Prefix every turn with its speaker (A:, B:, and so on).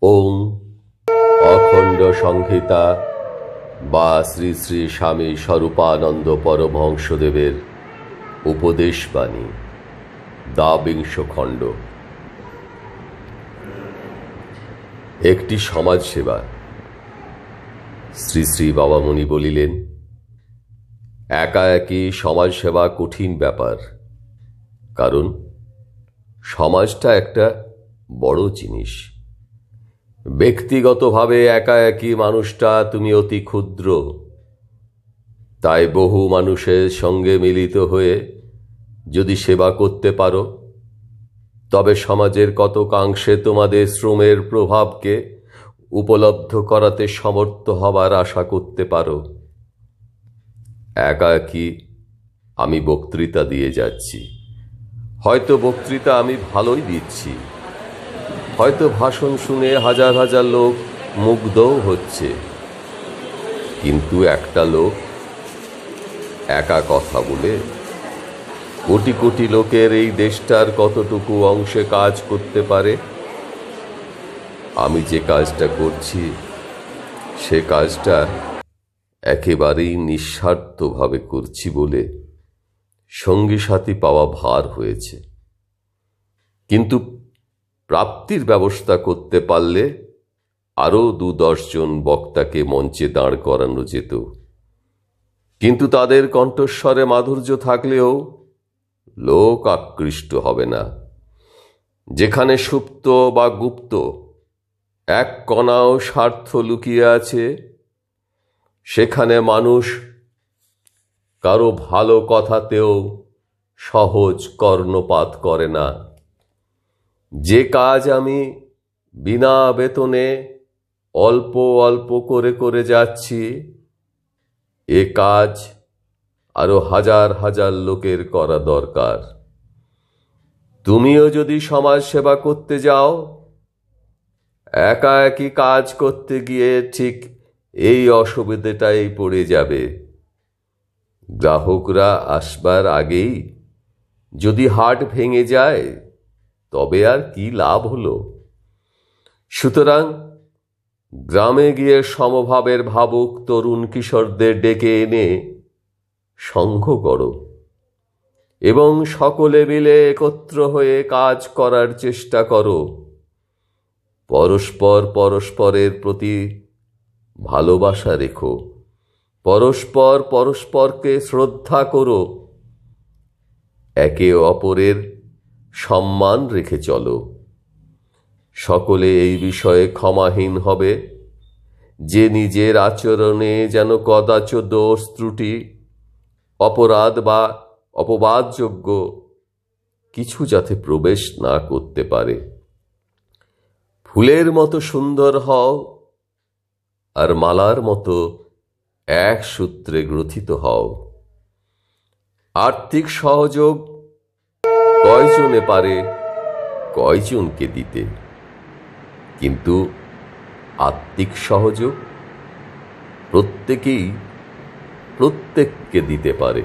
A: ওম অখণ্ড সংহিতা বা শ্রী শ্রী স্বামী স্বরূপানন্দ পরমহংসদেবের উপদেশবাণী, দ্বাবিংশ খণ্ড। একটি সমাজসেবা। শ্রী শ্রী বাবামণি বলিলেন, একা একই সমাজসেবা কঠিন ব্যাপার, কারণ সমাজটা একটা বড় জিনিস। ব্যক্তিগতভাবে একা একই মানুষটা তুমি অতি ক্ষুদ্র, তাই বহু মানুষের সঙ্গে মিলিত হয়ে যদি সেবা করতে পারো, তবে সমাজের কতকাংশে তোমাদের শ্রমের প্রভাবকে উপলব্ধ করাতে সমর্থ হবার আশা করতে পারো। একা একই আমি বক্তৃতা দিয়ে যাচ্ছি, হয়তো বক্তৃতা আমি ভালোই দিচ্ছি, হয়তো ভাষণ শুনে হাজার হাজার লোক মুগ্ধও হচ্ছে, কিন্তু একটা লোক একা কথা বলে কোটি কোটি লোকের এই দেশটার কতটুকু অংশে কাজ করতে পারে? আমি যে কাজটা করছি সে কাজটা একেবারেই নিঃস্বার্থভাবে করছি বলে সঙ্গী সাথী পাওয়া ভার হয়েছে, কিন্তু প্রাপ্তির ব্যবস্থা করতে পারলে আরও 2-10 জন বক্তাকে মঞ্চে দাঁড় করানো যেত, কিন্তু তাদের কণ্ঠস্বরে মাধুর্য থাকলেও লোক আকৃষ্ট হবে না। যেখানে সুপ্ত বা গুপ্ত এক কণাও স্বার্থ লুকিয়ে আছে, সেখানে মানুষ কারো ভালো কথাতেও সহজ কর্ণপাত করে না। যে কাজ আমি বিনা বেতনে অল্প অল্প করে করে যাচ্ছি, এ কাজ আরো হাজার হাজার লোকের করা দরকার। তুমিও যদি সমাজ সেবা করতে যাও, একা একই কাজ করতে গিয়ে ঠিক এই অসুবিধাটাই পড়ে যাবে। গ্রাহকরা আসবার আগেই যদি হাট ভেঙে যায়, তবে আর কি লাভ হলো? সুতরাং গ্রামে গিয়ে সমভাবের ভাবুক তরুণ কিশোরদের ডেকে এনে সংঘ করো এবং সকলে মিলে একত্র হয়ে কাজ করার চেষ্টা করো। পরস্পর পরস্পরের প্রতি ভালোবাসা রেখো, পরস্পর পরস্পরকে শ্রদ্ধা করো, একে অপরের সম্মান রেখে চলো। সকলে এই বিষয়ে ক্ষমাহীন হবে, যে নিজের আচরণে যেন কদাচ দোষ ত্রুটি, অপরাধ বা অপবাদযোগ্য কিছু যাতে প্রবেশ না করতে পারে। ফুলের মতো সুন্দর হও আর মালার মতো এক সূত্রে গ্রথিত হও। আর্থিক সহযোগ কয়জনে পারে কয়জনকে দিতে, কিন্তু আত্মিক সহযোগ প্রত্যেকেই প্রত্যেককে দিতে পারে।